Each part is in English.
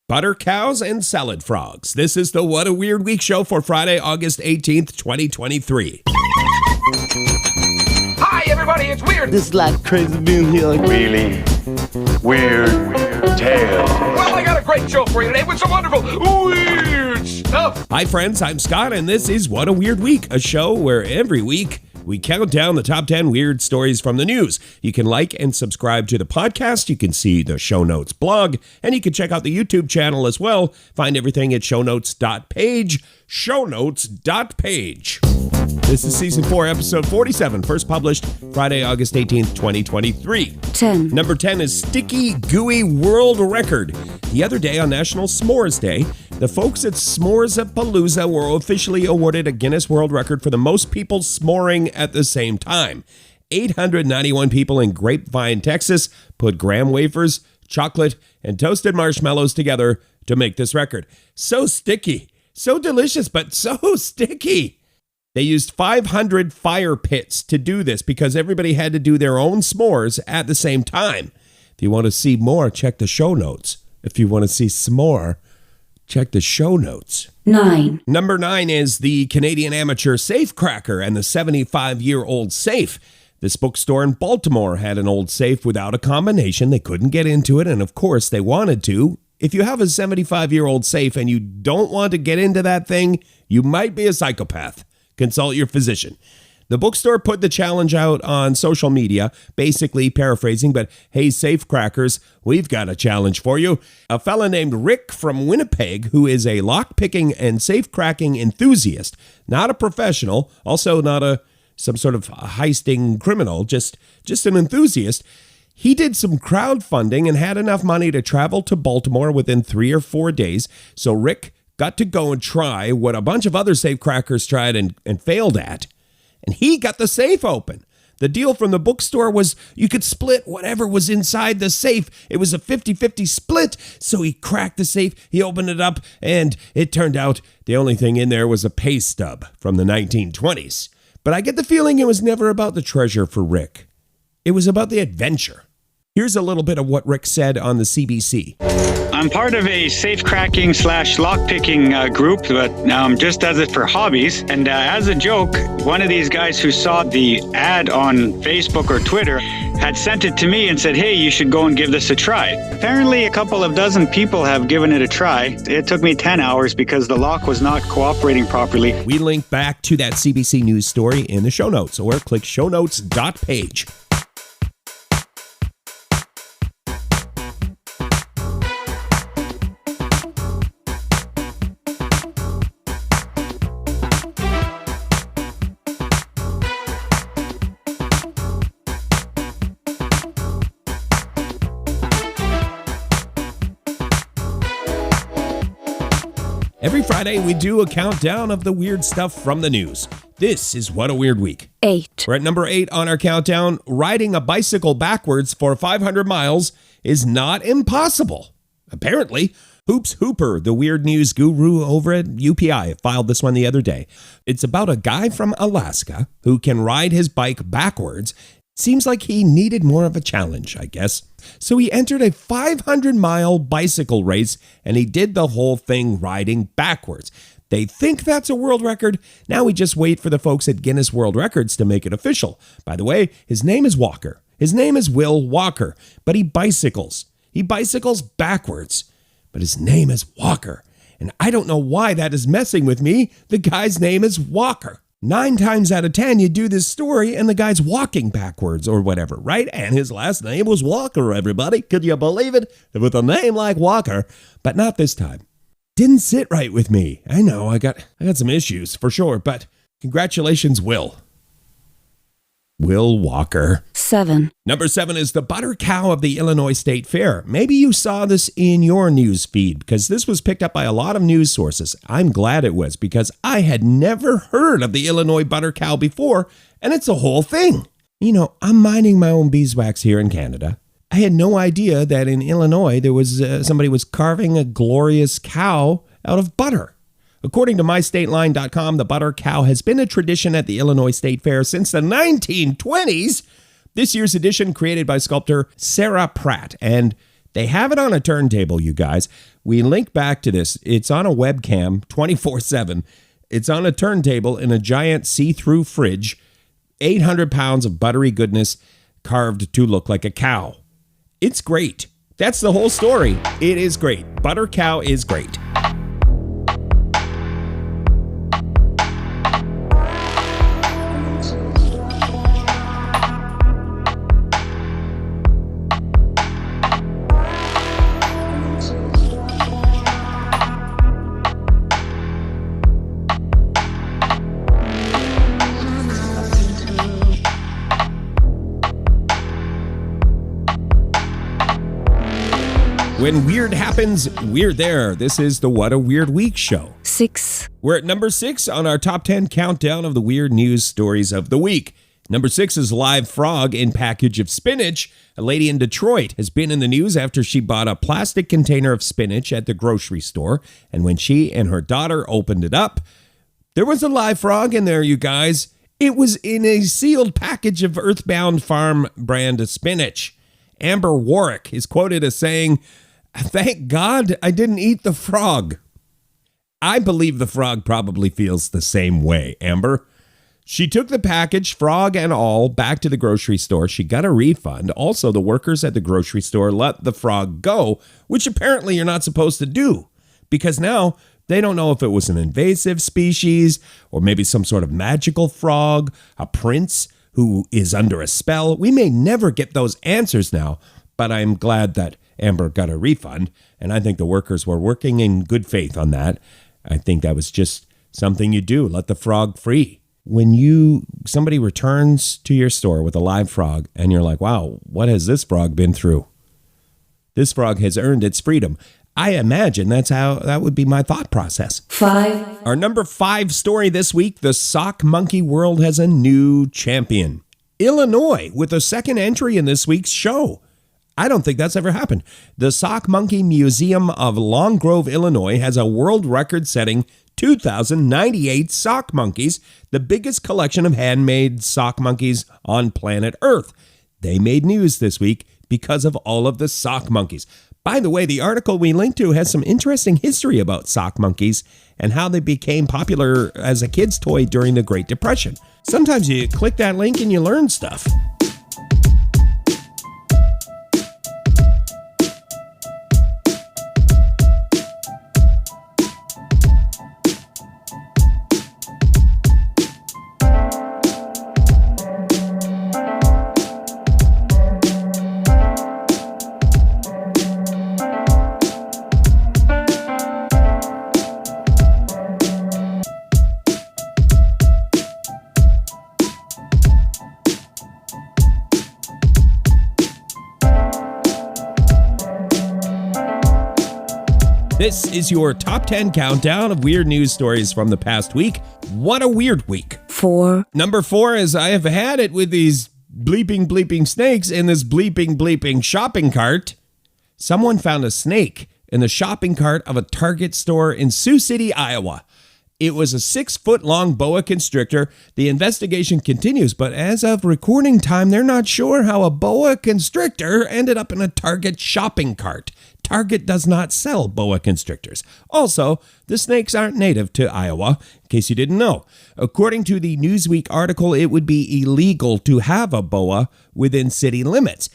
Butter cows and salad frogs. This is the What a Weird Week show for Friday, August 18th, 2023. Hi, everybody, it's Weird. This is like crazy being here. Really weird tales. Well, I got a great show for you today with some wonderful weird stuff. Hi, friends. I'm Scott, and this is What a Weird Week, a show where every week we count down the top 10 weird stories from the news. You can like and subscribe to the podcast. You can see the Show Notes blog, and you can check out the YouTube channel as well. Find everything at Shownotes.page. Shownotes.page. This is Season 4, Episode 47, first published Friday, August 18th, 2023. 10. Number 10 is Sticky Gooey World Record. The other day on National S'mores Day, the folks at S'mores-a-Palooza were officially awarded a Guinness World Record for the most people s'moring at the same time. 891 people in Grapevine, Texas, put graham wafers, chocolate, and toasted marshmallows together to make this record. So sticky, so delicious, but so sticky. They used 500 fire pits to do this because everybody had to do their own s'mores at the same time. If you want to see more, check the show notes. If you want to see s'more, check the show notes. 9. Number 9 is the Canadian amateur safecracker and the 75-year-old safe. This bookstore in Baltimore had an old safe without a combination. They couldn't get into it, and of course they wanted to. If you have a 75-year-old safe and you don't want to get into that thing, you might be a psychopath. Consult your physician. The bookstore put the challenge out on social media, basically paraphrasing, but hey, safecrackers, we've got a challenge for you. A fella named Rick from Winnipeg, who is a lock-picking and safe-cracking enthusiast, not a professional, also not some sort of heisting criminal, just an enthusiast. He did some crowdfunding and had enough money to travel to Baltimore within 3 or 4 days, so Rick got to go and try what a bunch of other safecrackers tried and failed at. And he got the safe open. The deal from the bookstore was you could split whatever was inside the safe. It was a 50-50 split. So he cracked the safe, he opened it up, and it turned out the only thing in there was a pay stub from the 1920s. But I get the feeling it was never about the treasure for Rick. It was about the adventure. Here's a little bit of what Rick said on the CBC. I'm part of a safe-cracking / lockpicking group, but just does it for hobbies. And as a joke, one of these guys who saw the ad on Facebook or Twitter had sent it to me and said, hey, you should go and give this a try. Apparently, a couple of dozen people have given it a try. It took me 10 hours because the lock was not cooperating properly. We link back to that CBC News story in the show notes, or click Shownotes.page. Every Friday, we do a countdown of the weird stuff from the news. This is What a Weird Week. 8. We're at number 8 on our countdown. Riding a bicycle backwards for 500 miles is not impossible. Apparently, Hoops Hooper, the weird news guru over at UPI, filed this one the other day. It's about a guy from Alaska who can ride his bike backwards. Seems like he needed more of a challenge, I guess. So he entered a 500-mile bicycle race, and he did the whole thing riding backwards. They think that's a world record. Now we just wait for the folks at Guinness World Records to make it official. By the way, his name is Walker. His name is Will Walker, but he bicycles. He bicycles backwards, but his name is Walker. And I don't know why that is messing with me. The guy's name is Walker. 9 times out of 10, you do this story and the guy's walking backwards or whatever, right? And his last name was Walker, everybody. Could you believe it? With a name like Walker, but not this time. Didn't sit right with me. I know, I got some issues for sure, but congratulations, Will Walker. 7. Number 7 is the butter cow of the Illinois State Fair. Maybe you saw this in your news feed because this was picked up by a lot of news sources. I'm glad it was because I had never heard of the Illinois butter cow before, and it's a whole thing. You know, I'm minding my own beeswax here in Canada. I had no idea that in Illinois there was somebody was carving a glorious cow out of butter. According to mystateline.com, the butter cow has been a tradition at the Illinois State Fair since the 1920s. This year's edition, created by sculptor Sarah Pratt and They have it on a turntable, you guys. We link back to this. It's on a webcam 24/7. It's on a turntable in a giant see-through fridge. 800 pounds of buttery goodness carved to look like a cow. It's great. That's the whole story. It is great. Butter cow is great. When weird happens, we're there. This is the What a Weird Week show. 6. We're at number 6 on our top 10 countdown of the weird news stories of the week. Number 6 is live frog in package of spinach. A lady in Detroit has been in the news after she bought a plastic container of spinach at the grocery store. And when she and her daughter opened it up, there was a live frog in there, you guys. It was in a sealed package of Earthbound Farm brand spinach. Amber Warwick is quoted as saying, "Thank God I didn't eat the frog." I believe the frog probably feels the same way, Amber. She took the package, frog and all, back to the grocery store. She got a refund. Also, the workers at the grocery store let the frog go, which apparently you're not supposed to do, because now they don't know if it was an invasive species or maybe some sort of magical frog, a prince who is under a spell. We may never get those answers now, but I'm glad that Amber got a refund, and I think the workers were working in good faith on that. I think that was just something you do, let the frog free. When somebody returns to your store with a live frog, and you're like, wow, what has this frog been through? This frog has earned its freedom. I imagine that would be my thought process. 5. Our number 5 story this week, the sock monkey world has a new champion. Illinois, with a second entry in this week's show. I don't think that's ever happened. The Sock Monkey Museum of Long Grove, Illinois has a world record-setting 2,098 sock monkeys, the biggest collection of handmade sock monkeys on planet Earth. They made news this week because of all of the sock monkeys. By the way, the article we linked to has some interesting history about sock monkeys and how they became popular as a kid's toy during the Great Depression. Sometimes you click that link and you learn stuff. This is your top 10 countdown of weird news stories from the past week. What a weird week. 4. Number 4 is I have had it with these bleeping snakes in this bleeping shopping cart. Someone found a snake in the shopping cart of a Target store in Sioux City, Iowa. It was a 6-foot-long boa constrictor. The investigation continues, but as of recording time, they're not sure how a boa constrictor ended up in a Target shopping cart. Target does not sell boa constrictors. Also, the snakes aren't native to Iowa, in case you didn't know. According to the Newsweek article, it would be illegal to have a boa within city limits.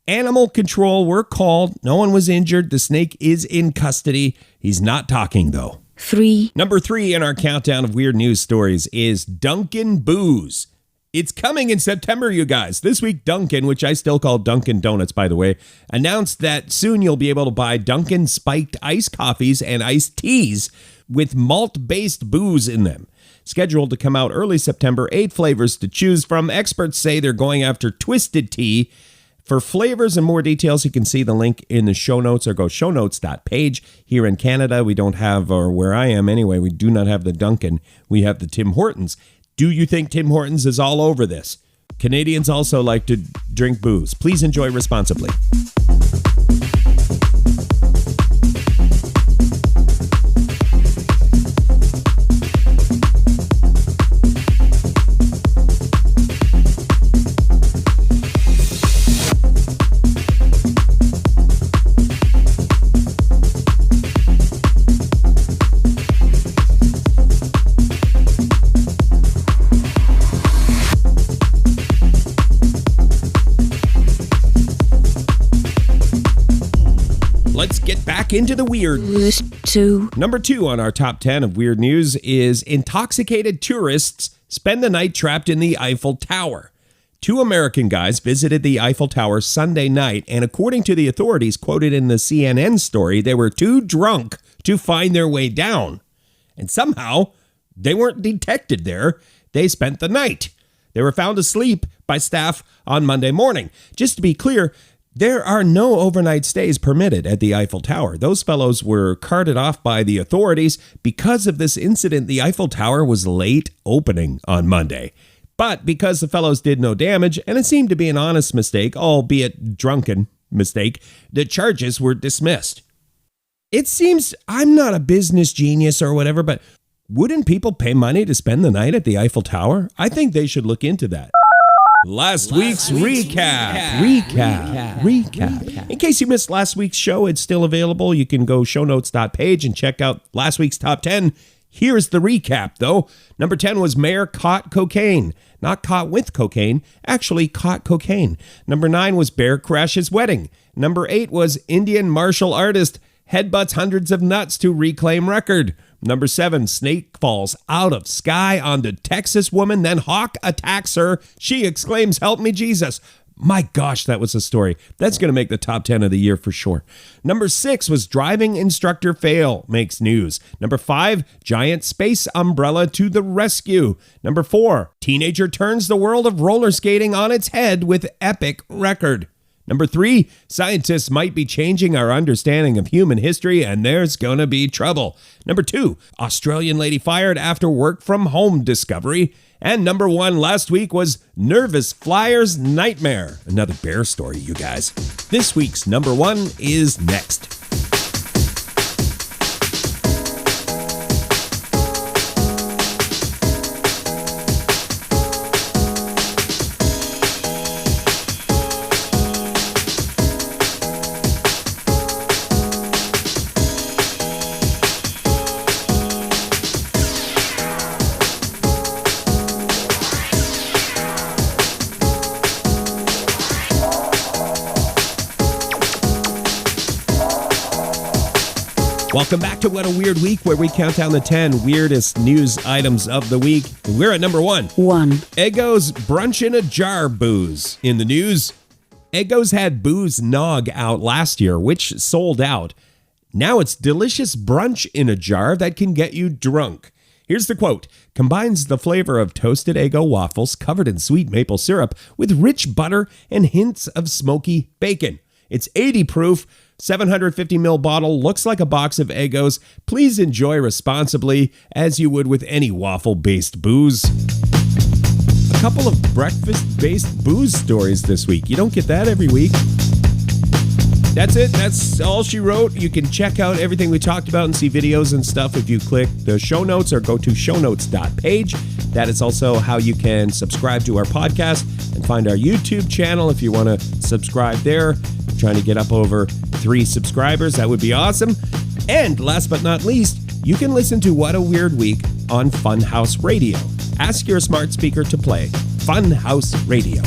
Animal control were called. No one was injured. The snake is in custody. He's not talking, though. 3. Number 3 in our countdown of weird news stories is Dunkin Booze. It's coming in September, you guys. This week, Dunkin', which I still call Dunkin' Donuts, by the way, announced that soon you'll be able to buy Dunkin' spiked iced coffees and iced teas with malt-based booze in them. Scheduled to come out early September, 8 flavors to choose from. Experts say they're going after twisted tea. For flavors and more details, you can see the link in the show notes or go Shownotes.page. Here in Canada, we don't have, or where I am anyway, we do not have the Dunkin'. We have the Tim Hortons. Do you think Tim Hortons is all over this? Canadians also like to drink booze. Please enjoy responsibly. let's get back into the weird. Number 2 on our top 10 of weird news is intoxicated tourists spend the night trapped in the Eiffel Tower. 2 American guys visited the Eiffel Tower Sunday night, and according to the authorities quoted in the CNN story, they were too drunk to find their way down. And somehow, they weren't detected there. They spent the night. They were found asleep by staff on Monday morning. Just to be clear, there are no overnight stays permitted at the Eiffel Tower. Those fellows were carted off by the authorities. Because of this incident, the Eiffel Tower was late opening on Monday. But because the fellows did no damage, and it seemed to be an honest mistake, albeit drunken mistake, the charges were dismissed. It seems, I'm not a business genius or whatever, but wouldn't people pay money to spend the night at the Eiffel Tower? I think they should look into that. Last week's recap. In case you missed last week's show, it's still available. You can go Shownotes.page and check out last week's top 10. Here's the recap, though. Number 10 was Mayor caught cocaine. Not caught with cocaine, actually caught cocaine. Number 9 was Bear crashes wedding. Number 8 was Indian martial artist headbutts hundreds of nuts to reclaim record. Number 7, snake falls out of sky onto Texas woman, then hawk attacks her. She exclaims, "Help me, Jesus." My gosh, that was a story. That's going to make the top 10 of the year for sure. Number 6 was driving instructor fail makes news. Number 5, giant space umbrella to the rescue. Number 4, teenager turns the world of roller skating on its head with epic record. Number 3, scientists might be changing our understanding of human history and there's gonna be trouble. Number 2, Australian lady fired after work from home discovery. And number 1 last week was nervous flyer's nightmare. Another bear story, you guys. This week's number 1 is next. Welcome back to What a Weird Week, where we count down the 10 weirdest news items of the week. We're at number 1. Eggo's Brunch in a Jar booze. In the news, Eggo's had booze nog out last year, which sold out. Now it's delicious brunch in a jar that can get you drunk. Here's the quote. Combines the flavor of toasted Eggo waffles covered in sweet maple syrup with rich butter and hints of smoky bacon. It's 80 proof. 750 ml bottle, looks like a box of Eggos. Please enjoy responsibly, as you would with any waffle-based booze. A couple of breakfast-based booze stories this week. You don't get that every week. That's it. That's all she wrote. You can check out everything we talked about and see videos and stuff if you click the show notes or go to Shownotes.page. That is also how you can subscribe to our podcast and find our YouTube channel if you want to subscribe there. I'm trying to get up over 3 subscribers. That would be awesome. And last but not least, you can listen to What a Weird Week on Funhouse Radio. Ask your smart speaker to play Funhouse Radio.